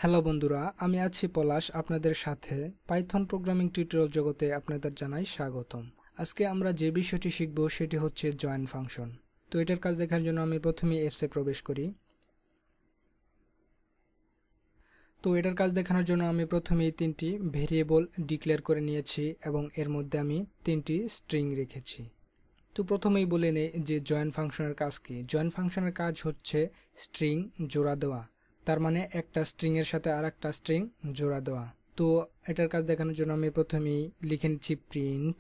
Hello বন্ধুরা, আমি আছি পলাশ আপনাদের সাথে। পাইথন প্রোগ্রামিং টিউটোরিয়াল জগতে আপনাদের জানাই স্বাগতম। আজকে আমরা যে বিষয়টি শিখব সেটি হচ্ছে জয়েন ফাংশন। তো এটার কাজ দেখার জন্য আমি প্রথমে এফসে প্রবেশ করি। তো এটার কাজ দেখানোর জন্য আমি প্রথমেই তিনটি ভেরিয়েবল ডিক্লেয়ার করে নিয়েছি এবং এর মধ্যে আমি তিনটি স্ট্রিং রেখেছি। তো প্রথমেই বলে নেই যে জয়েন ফাংশনের কাজ কি। জয়েন ফাংশনের কাজ হচ্ছে স্ট্রিং জোড়া দেওয়া, তার মানে একটা স্ট্রিং এর সাথে আর একটা স্ট্রিং জোড়া দেওয়া। তো এটার কাজ দেখানোর জন্য আমি প্রথমেই লিখে নিচ্ছি প্রিন্ট।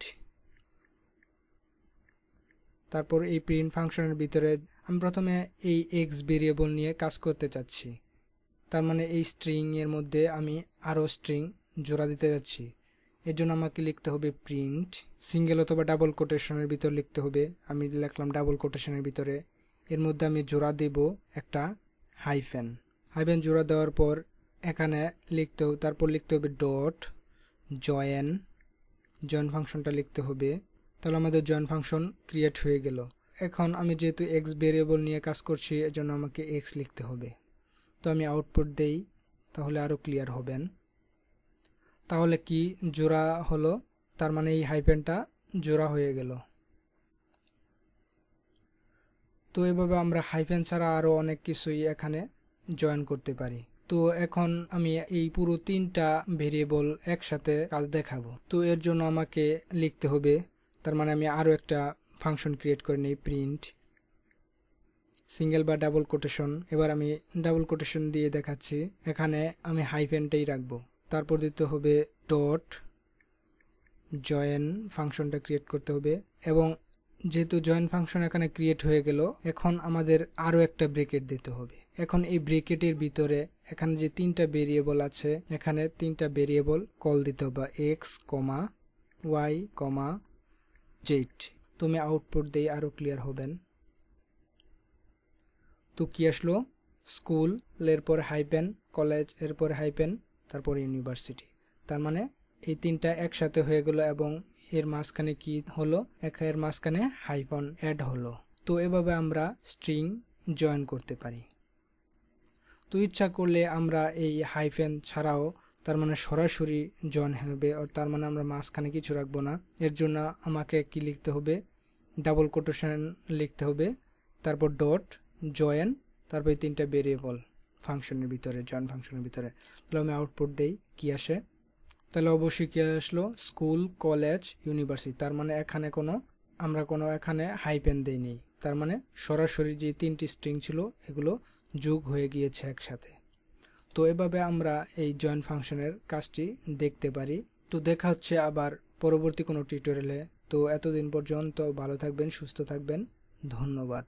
তারপর এই প্রিন্ট ফাংশনের ভিতরে আমি প্রথমে এই এক্স ভেরিয়েবল নিয়ে কাজ করতে চাচ্ছি, তার মানে এই স্ট্রিং এর মধ্যে আমি আরও স্ট্রিং জোড়া দিতে যাচ্ছি। এর জন্য আমাকে লিখতে হবে প্রিন্ট, সিঙ্গেল অথবা ডাবল কোটেশনের ভিতর লিখতে হবে। আমি লিখলাম ডাবল কোটেশনের ভিতরে। এর মধ্যে আমি জোড়া দেব একটা হাইফেন। জোড়া দেওয়ার পর এখানে তারপর লিখতে হবে ডট জয়েন ফাংশনটা লিখতে হবে। তাহলে আমাদের জয়েন ফাংশন ক্রিয়েট হয়ে গেল। এখন আমি যেহেতু এক্স ভেরিয়েবল নিয়ে কাজ করছি, এর জন্য আমাকে এক্স লিখতে হবে। তো আমি আউটপুট দেই, তাহলে আরও ক্লিয়ার হবেন। তাহলে কি জোড়া হলো, তার মানে এই হাইফেনটা জোড়া হয়ে গেল। তো এভাবে আমরা হাইফেন ছাড়া আরও অনেক কিছুই এখানে জয়েন করতে পারি। তো এখন আমি এই পুরো তিনটা ভেরিয়েবল একসাথে কাজ দেখাবো। তো এর জন্য আমাকে লিখতে হবে, তার মানে আমি আরও একটা ফাংশন ক্রিয়েট করে নিই প্রিন্ট সিঙ্গেল বা ডাবল কোটেশন। এবার আমি ডাবল কোটেশন দিয়ে দেখাচ্ছি, এখানে আমি হাইফেনটাই রাখবো। তারপর দিতে হবে ডট জয়েন ফাংশনটা ক্রিয়েট করতে হবে। এবং যেহেতু জয়েন ফাংশন এখানে ক্রিয়েট হয়ে গেল, এখন আমাদের আরও একটা ব্রেকেট দিতে হবে। এখন এই ব্রেকেটের ভিতরে এখানে যে তিনটা ভেরিয়েবল আছে, এখানে তিনটা ভেরিয়েবল কল দিতে হবে, এক্স কমা ওয়াই কমা জেড। তুমি আউটপুট দিয়ে আরও ক্লিয়ার হবেন। তো কি আসলো, স্কুল এরপর হাইপেন, কলেজ এরপর হাইপেন, তারপর ইউনিভার্সিটি। তার মানে এই তিনটা একসাথে হয়ে গেল এবং এর মাঝখানে কি হলো, এর মাঝখানে হাইফন অ্যাড হলো। তো এভাবে আমরা স্ট্রিং জয়েন করতে পারি। তো ইচ্ছা করলে আমরা এই হাইফেন ছাড়াও, তার মানে সরাসরি জয়েন হবে, আর তার মানে আমরা মাঝখানে কিছু রাখবো না। এর জন্য আমাকে কি লিখতে হবে, ডাবল কোটেশন লিখতে হবে, তারপর ডট জয়েন, তারপর তিনটা ভেরিয়েবল ফাংশনের ভিতরে, জয়েন ফাংশনের ভিতরে। তাহলে আমি আউটপুট দেই, কি আসে। তাহলে অবশ্যই কি আসলো, স্কুল কলেজ ইউনিভার্সিটি। তার মানে এখানে আমরা এখানে হাইপেন দেইনি, তার মানে সরাসরি যে তিনটি স্ট্রিং ছিল এগুলো যোগ হয়ে গিয়েছে একসাথে। তো এভাবে আমরা এই জয়েন ফাংশনের কাজটি দেখতে পারি। তো দেখা হচ্ছে আবার পরবর্তী কোনো টিউটোরিয়ালে। তো এতদিন পর্যন্ত ভালো থাকবেন, সুস্থ থাকবেন, ধন্যবাদ।